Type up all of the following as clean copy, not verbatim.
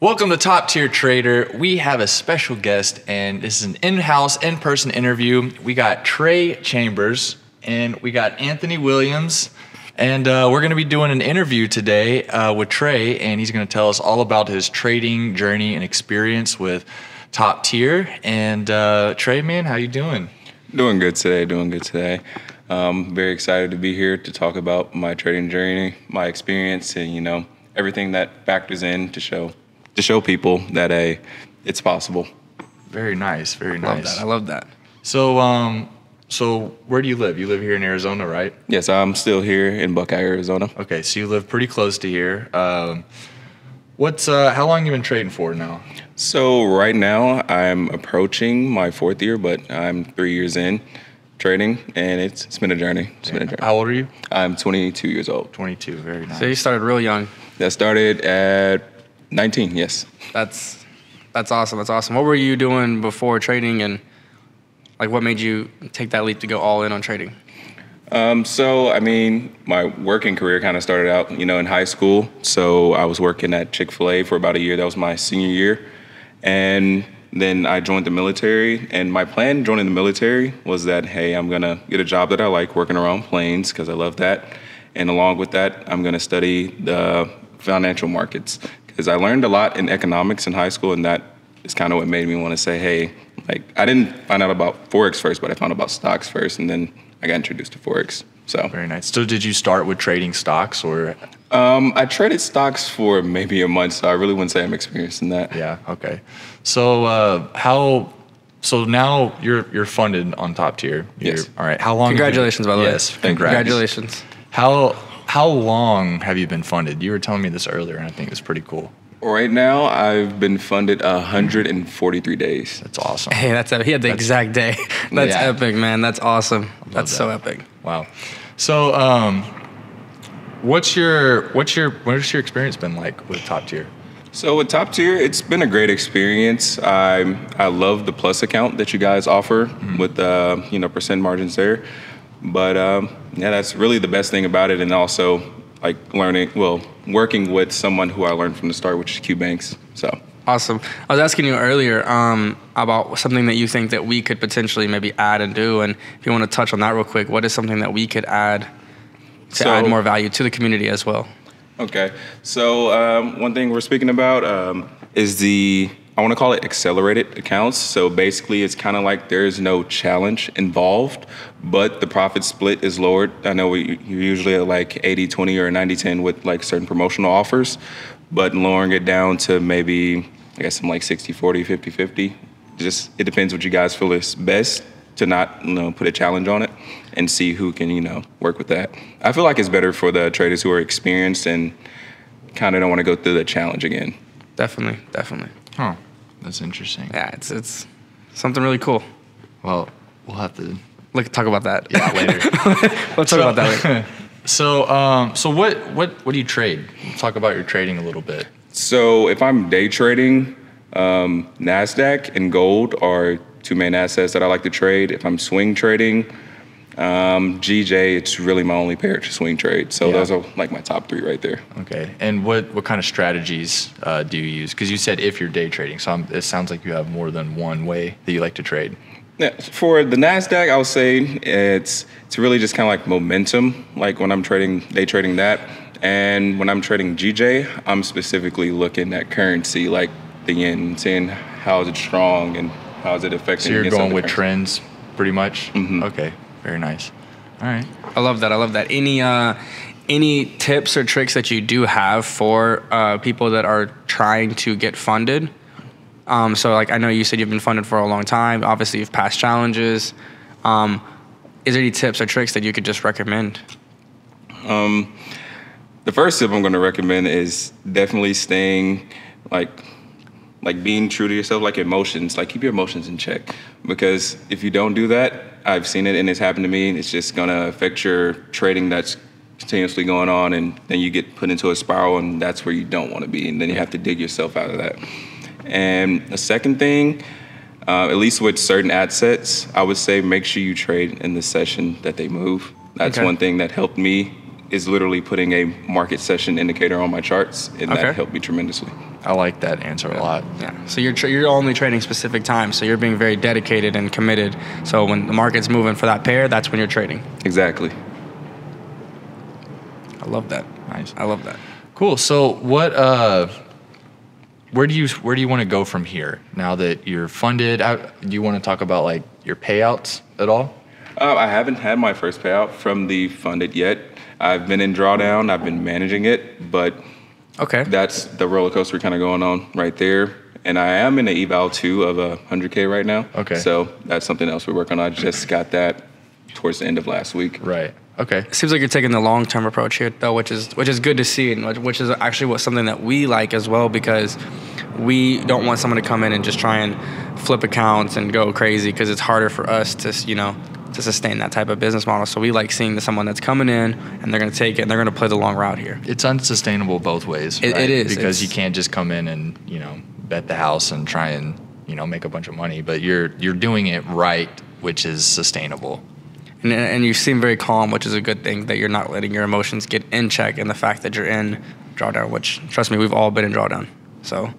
Welcome to Top Tier Trader. We have a special guest, and this is an in-house, in-person interview. We got Tre Chambers, and we got Anthony Williams, and we're going to be doing an interview today with Tre, and he's going to tell us all about his trading journey and experience with Top Tier. And Tre, man, how you doing? Doing good today. Very excited to be here to talk about my trading journey, my experience, and everything that factors in to show people that it's possible. Very nice, very nice. I love that. So where do you live? You live here in Arizona, right? Yes, I'm still here in Buckeye, Arizona. Okay, so you live pretty close to here. How long you been trading for now? So right now I'm approaching my 4th year, but I'm 3 years in trading, and it's been a journey. How old are you? I'm 22 years old. 22, very nice. So you started real young. That started at 19, yes. That's awesome. That's awesome. What were you doing before trading, and what made you take that leap to go all in on trading? My working career kind of started out, in high school. So I was working at Chick-fil-A for about a year. That was my senior year. And then I joined the military. And my plan joining the military was that, hey, I'm going to get a job that I like, working around planes, because I love that. And along with that, I'm going to study the financial markets, because I learned a lot in economics in high school, and that is kind of what made me want to say, hey, I didn't find out about Forex first, but I found out about stocks first, and then I got introduced to Forex. So very nice. So did you start with trading stocks, or? I traded stocks for maybe a month, so I really wouldn't say I'm experienced in that. Yeah. Okay. So So now you're funded on Top Tier. Yes. All right. How long? Congratulations, by the way. Yes. Congratulations. How long have you been funded? You were telling me this earlier, and I think it's pretty cool. Right now, I've been funded 143 days. That's awesome. Hey, he had the exact day. That's epic, man. That's awesome. That's so epic. Wow. So, what's your experience been like with Top Tier? So with Top Tier, it's been a great experience. I love the Plus account that you guys offer with percent margins there. But that's really the best thing about it, and also working with someone who I learned from the start, which is Q Banks. So awesome. I was asking you earlier about something that you think that we could potentially maybe add and do, and if you want to touch on that real quick, what is something that we could add to add more value to the community as well? Okay, so one thing we're speaking about is I want to call it accelerated accounts. So basically, it's kind of like there's no challenge involved, but the profit split is lowered. I know you're usually at 80-20 or 90-10 with certain promotional offers, but lowering it down to maybe, I guess, some 60-40, 50-50. Just, it depends what you guys feel is best to not, put a challenge on it and see who can, work with that. I feel like it's better for the traders who are experienced and kind of don't want to go through the challenge again. Definitely. Huh. That's interesting. Yeah, it's something really cool. Well, we'll have to talk about that. Yeah, later. We'll talk about that later. So what do you trade? Talk about your trading a little bit. So if I'm day trading, NASDAQ and gold are two main assets that I like to trade. If I'm swing trading, GJ, it's really my only pair to swing trade. So those are my top 3 right there. Okay. And what kind of strategies do you use? Because you said if you're day trading, so it sounds like you have more than one way that you like to trade. Yeah, for the NASDAQ, I would say it's really just kind of like momentum, when I'm day trading that. And when I'm trading GJ, I'm specifically looking at currency, like the yen, seeing how is it strong and how is it affecting. So you're going with trends pretty much? Mm-hmm. Okay. Very nice. All right. I love that. Any tips or tricks that you do have for people that are trying to get funded? So I know you said you've been funded for a long time. Obviously, you've passed challenges. Is there any tips or tricks that you could just recommend? The first tip I'm going to recommend is definitely staying being true to yourself, emotions. Keep your emotions in check, because if you don't do that, I've seen it and it's happened to me, it's just going to affect your trading that's continuously going on, and then you get put into a spiral, and that's where you don't want to be, and then you have to dig yourself out of that. And the second thing, at least with certain assets, I would say make sure you trade in the session that they move. That's one thing that helped me is literally putting a market session indicator on my charts, and that helped me tremendously. I like that answer a lot. Yeah. So you're only trading specific times, so you're being very dedicated and committed. So when the market's moving for that pair, that's when you're trading. Exactly. I love that. Nice. I love that. Cool. So what? Where do you want to go from here now that you're funded? Do you want to talk about like your payouts at all? I haven't had my first payout from the funded yet. I've been in drawdown. I've been managing it, but that's the roller coaster kind of going on right there. And I am in an eval too of 100K right now. Okay. So that's something else we're working on. I just got that towards the end of last week. Right. Okay. It seems like you're taking the long-term approach here, though, which is good to see, and which is actually something that we like as well, because we don't want someone to come in and just try and flip accounts and go crazy, because it's harder for us to sustain that type of business model. So we like seeing someone that's coming in and they're going to take it and they're going to play the long route here. It's unsustainable both ways. Right? It is, because you can't just come in and bet the house and try and make a bunch of money, but you're doing it right, which is sustainable. And you seem very calm, which is a good thing, that you're not letting your emotions get in check, and the fact that you're in drawdown, which, trust me, we've all been in drawdown. So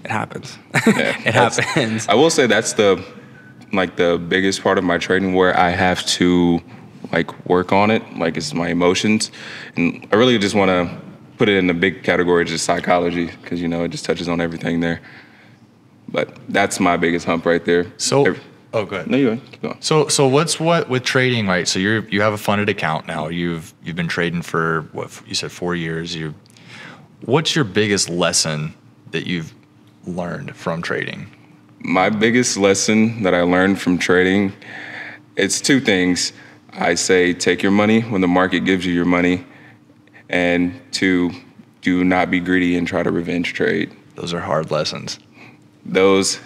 it happens. Yeah, it happens. I will say that's the biggest part of my trading, where I have to work on it. It's my emotions. And I really just want to put it in the big category of just psychology, because, it just touches on everything there. But that's my biggest hump right there. So... Oh, go ahead. No, you keep going. So what with trading, right? So you have a funded account now. You've been trading for what you said 4 years. What's your biggest lesson that you've learned from trading? My biggest lesson that I learned from trading, it's two things. I say take your money when the market gives you your money, and two, do not be greedy and try to revenge trade. Those are hard lessons. Those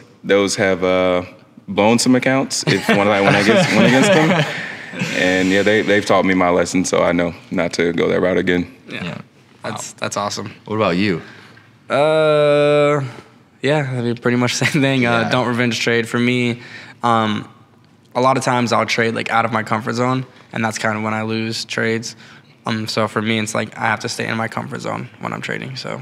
have blown some accounts if when I went against them. And yeah, they've taught me my lesson, so I know not to go that route again. Yeah. That's awesome. What about you? Yeah, I mean, pretty much the same thing. Don't revenge trade. For me, a lot of times I'll trade out of my comfort zone, and that's kind of when I lose trades. So for me, it's I have to stay in my comfort zone when I'm trading. So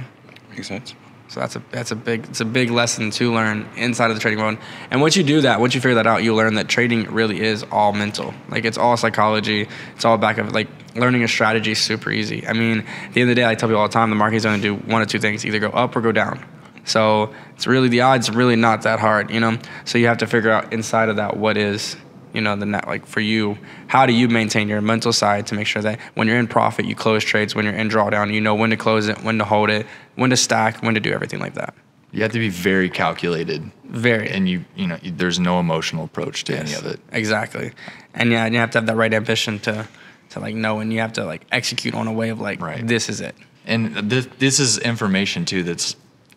makes sense. So it's a big lesson to learn inside of the trading world. And once you figure that out, you'll learn that trading really is all mental. It's all psychology. It's all back of learning a strategy is super easy. I mean, at the end of the day, I tell people all the time, the market's going to do one of two things: either go up or go down. So it's really, the odds are really not that hard, So you have to figure out inside of that what is, the net, for you, how do you maintain your mental side to make sure that when you're in profit, you close trades, when you're in drawdown, you know when to close it, when to hold it, when to stack, when to do everything like that. You have to be very calculated. Very. And there's no emotional approach to any of it. Exactly. And yeah, and you have to have that right ambition to know, and you have to execute on a way of right. This is it. And this is information too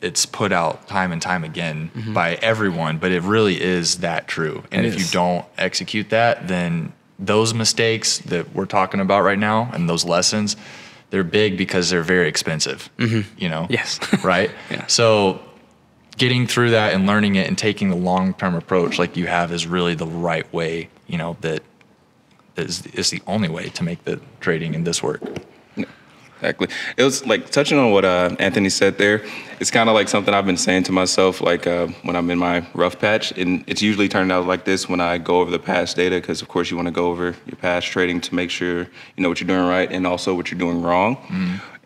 it's put out time and time again by everyone, but it really is that true. And if you don't execute that, then those mistakes that we're talking about right now and those lessons, they're big because they're very expensive, Yes. Right? Yeah. So getting through that and learning it and taking the long-term approach like you have is really the right way, that is the only way to make the trading in this work. Exactly. It was touching on what Anthony said there. It's kind of something I've been saying to myself, when I'm in my rough patch, and it's usually turned out like this when I go over the past data, because of course you want to go over your past trading to make sure you know what you're doing right and also what you're doing wrong.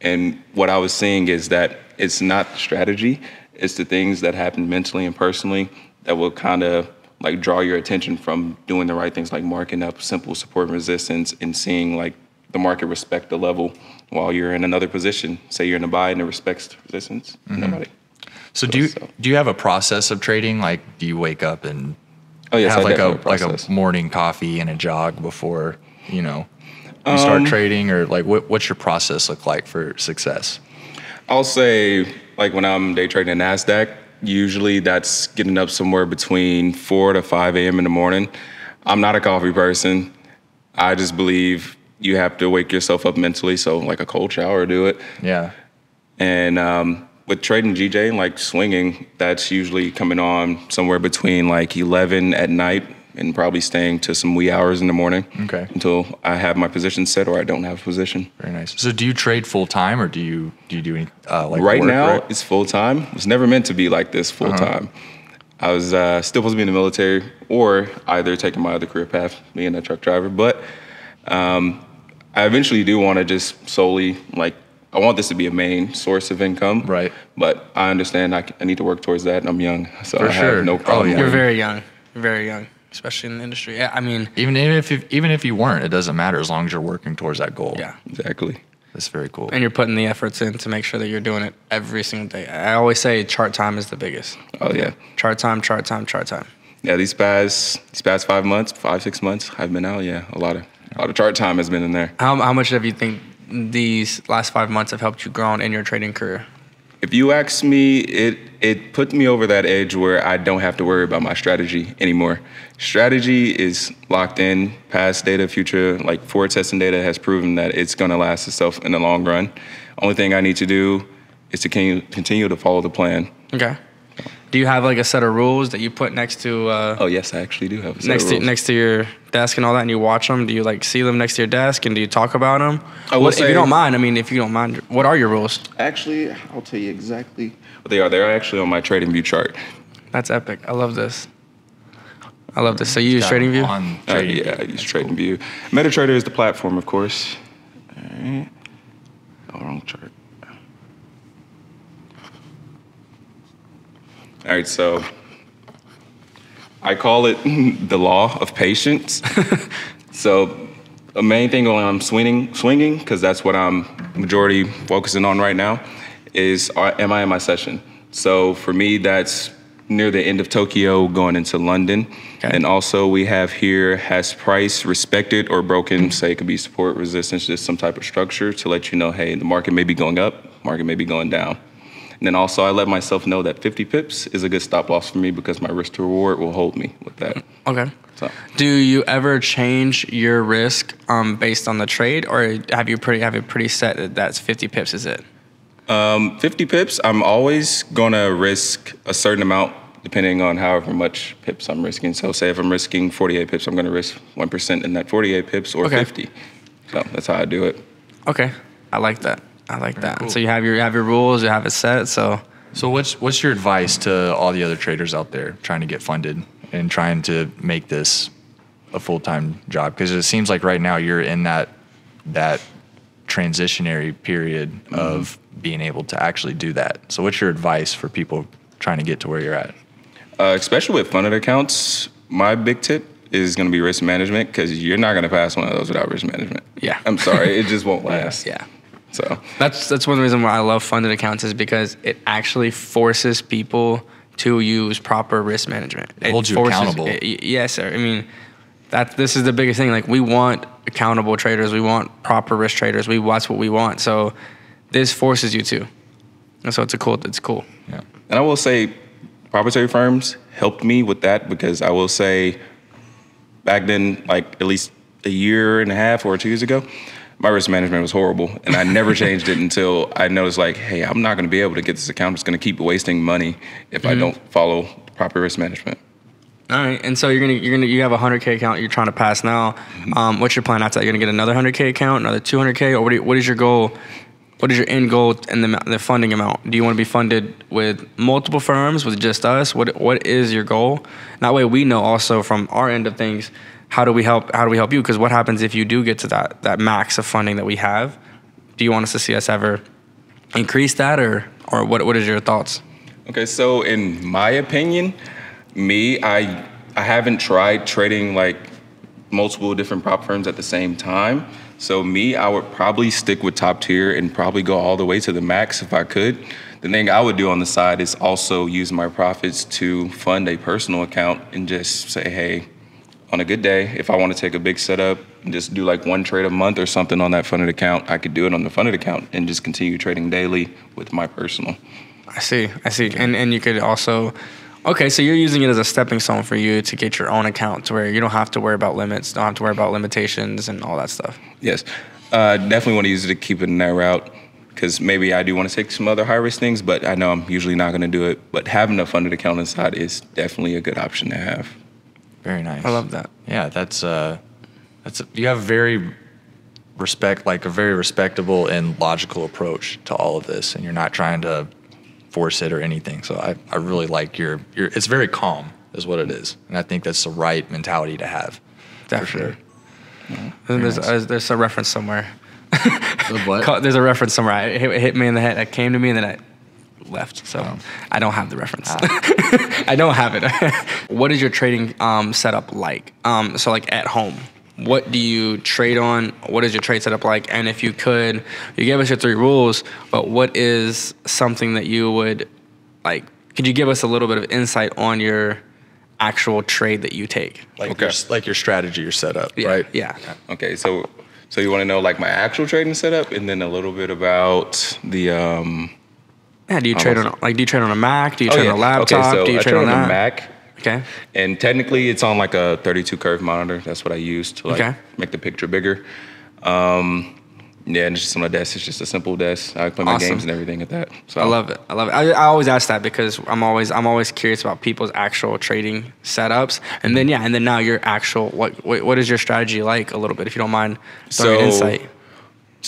And what I was seeing is that it's not the strategy, it's the things that happen mentally and personally that will kind of draw your attention from doing the right things, like marking up simple support and resistance and seeing the market respect the level while you're in another position. Say you're in a buy and it respects resistance. Nobody. So do you have a process of trading? Do you wake up and yes, have a a morning coffee and a jog before you start trading, or what's your process look like for success? I'll say when I'm day trading in NASDAQ, usually that's getting up somewhere between 4 to 5 a.m. in the morning. I'm not a coffee person. I just believe you have to wake yourself up mentally, so a cold shower, do it. Yeah. And with trading GJ, swinging, that's usually coming on somewhere between 11 at night and probably staying to some wee hours in the morning. Okay. Until I have my position set or I don't have a position. Very nice. So do you trade full time, or do you do any like right work, now? right? It's full time. It was never meant to be like this full time. I was still supposed to be in the military or either taking my other career path, being a truck driver. But I eventually do want to just solely, like, I want this to be a main source of income. Right. But I understand I need to work towards that, and I'm young, so For I sure. have no problem. yeah. You're very young. You're very young, especially in the industry. Yeah, I mean, Even if you weren't, it doesn't matter as long as you're working towards that goal. yeah. Exactly. That's very cool. And you're putting the efforts in to make sure that you're doing it every single day. I always say chart time is the biggest. Oh, yeah. Chart time, chart time, chart time. Yeah, these past 5 months, 6 months, I've been out. Yeah, a lot of chart time has been in there. How much have you think these last 5 months have helped you grow in your trading career? If you ask me, it put me over that edge where I don't have to worry about my strategy anymore. Strategy is locked in, past data, future, like forward testing data has proven that it's gonna last itself in the long run. Only thing I need to do is to continue to follow the plan. Okay. Do you have like a set of rules that you put next to Oh yes, I actually do have a set of rules. next to your desk and all that, and you watch them? Do you like see them next to your desk, and do you talk about them? I will If say- you don't mind, I mean, if you don't mind, what are your rules? Actually, I'll tell you exactly what they are. They're actually on my trading view chart. That's epic. I love this. I love this. So you use Got 'em TradingView? on trading. Yeah, I use TradingView. MetaTrader is the platform, of course. All right. Oh, wrong chart. All right, so I call it the law of patience. So the main thing when I'm swinging, because that's what I'm majority focusing on right now, is am I in my session? So for me, that's near the end of Tokyo going into London. Okay. And also we have here, has price respected or broken? Say it could be support, resistance, just some type of structure to let you know, hey, the market may be going up, market may be going down. And then also I let myself know that 50 pips is a good stop loss for me because my risk to reward will hold me with that. Okay. So Do you ever change your risk based on the trade, or have you pretty set that that's 50 pips is it? 50 pips, I'm always gonna risk a certain amount depending on however much pips I'm risking. So say if I'm risking 48 pips, I'm gonna risk 1% in that 48 pips or Okay. 50. So that's how I do it. Okay. I like that. I like that. cool. So you have your rules, you have it set. So So what's your advice to all the other traders out there trying to get funded and trying to make this a full-time job? Because it seems like right now you're in that transitionary period of being able to actually do that. So what's your advice for people trying to get to where you're at? Especially with funded accounts, my big tip is gonna be risk management because you're not gonna pass one of those without risk management. Yeah. I'm sorry, it just won't last. yeah. So That's one reason why I love funded accounts is because it actually forces people to use proper risk management. It Holds you forces- accountable. Yes, sir. I mean, this is the biggest thing. Like we want accountable traders. We want proper risk traders. That's what we want. So this forces you to. And so it's cool. Yeah. And I will say, proprietary firms helped me with that because I will say, back then, like at least a year and a half or 2 years ago, my risk management was horrible, and I never changed it until I noticed, like, hey, I'm not going to be able to get this account. I'm just going to keep wasting money if I don't follow proper risk management. All right, and so you have a 100K account you're trying to pass now. What's your plan after that? You're gonna get another 100K account, another 200K, or what is your goal? What is your end goal and the funding amount? Do you want to be funded with multiple firms, with just us? What is your goal? That way we know also from our end of things, how do we help you? Because what happens if you do get to that max of funding that we have? Do you want us to see us ever increase that, or what is your thoughts? Okay, so in my opinion, I haven't tried trading like multiple different prop firms at the same time. So I would probably stick with top tier and probably go all the way to the max if I could. The thing I would do on the side is also use my profits to fund a personal account and just say, hey, on a good day, if I want to take a big setup and just do like one trade a month or something on that funded account, I could do it on the funded account and just continue trading daily with my personal. I see. And you could also, okay, so you're using it as a stepping stone for you to get your own account to where you don't have to worry about limits, don't have to worry about limitations and all that stuff. Yes, definitely want to use it to keep it in that route because maybe I do want to take some other high-risk things, but I know I'm usually not going to do it. But having a funded account inside is definitely a good option to have. Very nice. I love that. Yeah, you have a very respectable and logical approach to all of this, and you're not trying to force it or anything. So I really like your it's very calm is what it is. And I think that's the right mentality to have. Definitely. For sure. Yeah. There's a reference somewhere. What? There's a reference somewhere. It hit me in the head. It came to me and then I left. So I don't have the reference. I don't have it. What is your trading setup like? So like at home, what do you trade on? What is your trade setup like? And if you could, you gave us your 3 rules, but what is something that you would like? Could you give us a little bit of insight on your actual trade that you take? Like your strategy, your setup, Yeah, right? Yeah. Okay, so you want to know like my actual trading setup, and then a little bit about the Yeah, do you trade on a Mac? Do you trade on a laptop? Okay, so do you I trade trade on on that? a Mac. Okay. And technically, it's on like a 32 curve monitor. That's what I use to like make the picture bigger. Yeah, and it's just on a desk. It's just a simple desk. I play my games and everything at that. So I love it. I always ask that because I'm always curious about people's actual trading setups. And then now your actual what is your strategy like a little bit, if you don't mind throwing insight.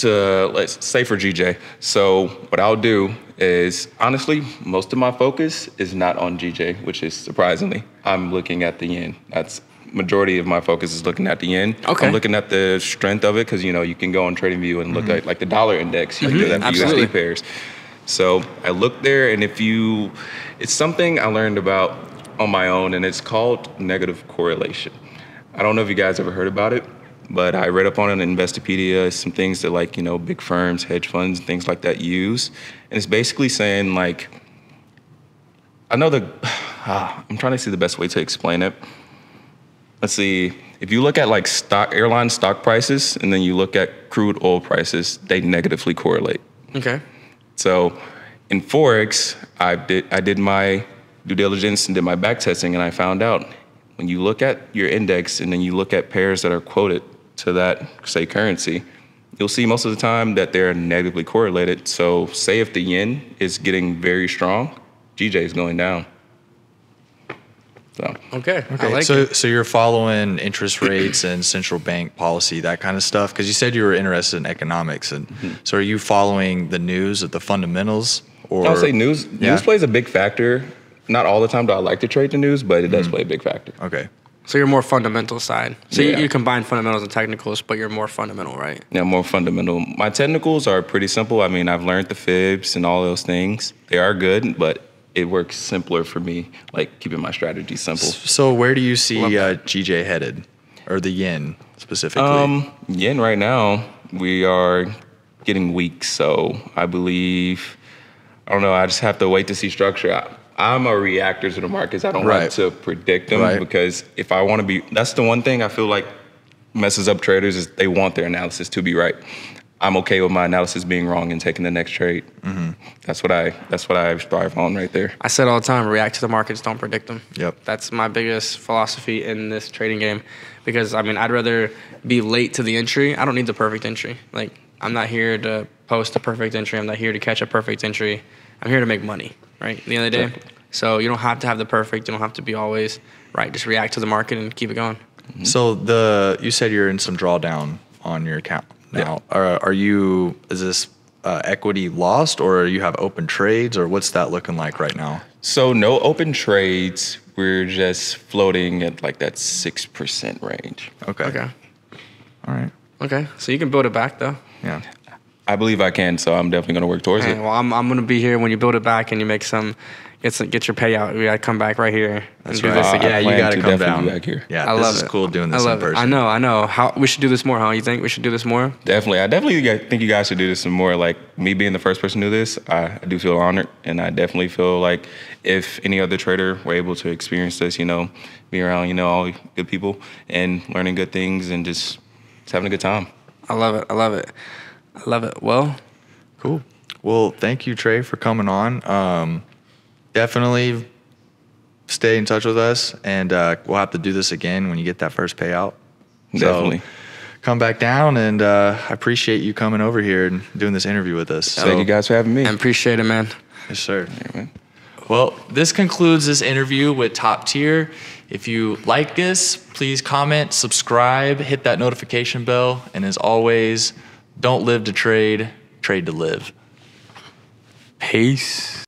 Let's say for GJ. So what I'll do is, honestly, most of my focus is not on GJ, which is surprisingly. I'm looking at the yen. That's majority of my focus is looking at the yen. Okay. I'm looking at the strength of it because, you can go on TradingView and look at like the dollar index. You can do that for USD pairs. So I look there, and it's something I learned about on my own, and it's called negative correlation. I don't know if you guys ever heard about it, but I read up on it in Investopedia, some things that like, big firms, hedge funds, and things like that use. And it's basically saying like, I'm trying to see the best way to explain it. Let's see, if you look at like airline stock prices, and then you look at crude oil prices, they negatively correlate. Okay. So in Forex, I did my due diligence and did my back testing, and I found out when you look at your index and then you look at pairs that are quoted to that, say, currency, you'll see most of the time that they're negatively correlated. So say if the yen is getting very strong, GJ is going down. So. Okay. I like So you're following interest rates and central bank policy, that kind of stuff? Because you said you were interested in economics. And so are you following the news of the fundamentals? Or I would say news plays a big factor. Not all the time do I like to trade the news, but it does play a big factor. Okay. So you're more fundamental side. So you combine fundamentals and technicals, but you're more fundamental, right? Yeah, more fundamental. My technicals are pretty simple. I mean, I've learned the fibs and all those things. They are good, but it works simpler for me, like keeping my strategy simple. So where do you see GJ headed, or the yen specifically? Yen right now, we are getting weak. So I believe, I don't know, I just have to wait to see structure. I'm a reactor to the markets. I don't like to predict them because if I want to be, that's the one thing I feel like messes up traders is they want their analysis to be right. I'm okay with my analysis being wrong and taking the next trade. That's what I strive on right there. I said all the time, react to the markets, don't predict them. Yep. That's my biggest philosophy in this trading game because, I mean, I'd rather be late to the entry. I don't need the perfect entry. Like, I'm not here to post a perfect entry. I'm not here to catch a perfect entry. I'm here to make money, right, at the end of the day. Exactly. So you don't have to have the perfect. You don't have to be always right. Just react to the market and keep it going. So you said you're in some drawdown on your account now. Is this equity lost, or you have open trades, or what's that looking like right now? So no open trades. We're just floating at like that 6% range. Okay. All right. Okay. So you can build it back though. Yeah. I believe I can, so I'm definitely going to work towards it. Well, I'm going to be here when you build it back and you make get your payout. We got to come back right here and do this again. Yeah, you got to come down. Back here. Yeah, I love this it. is cool doing this in person. I know. How we should do this more, huh? You think we should do this more? Definitely. I definitely think you guys should do this some more. Like, me being the first person to do this, I do feel honored, and I definitely feel like if any other trader were able to experience this, be around, all good people and learning good things and just having a good time. I love it. Well, cool. Well, thank you, Tre, for coming on. Definitely stay in touch with us, and we'll have to do this again when you get that first payout. Definitely. So come back down, and I appreciate you coming over here and doing this interview with us. Thank you guys for having me. I appreciate it, man. Yes, sir. Yeah, man. Well, this concludes this interview with Top Tier. If you like this, please comment, subscribe, hit that notification bell, and as always, don't live to trade, trade to live. Peace.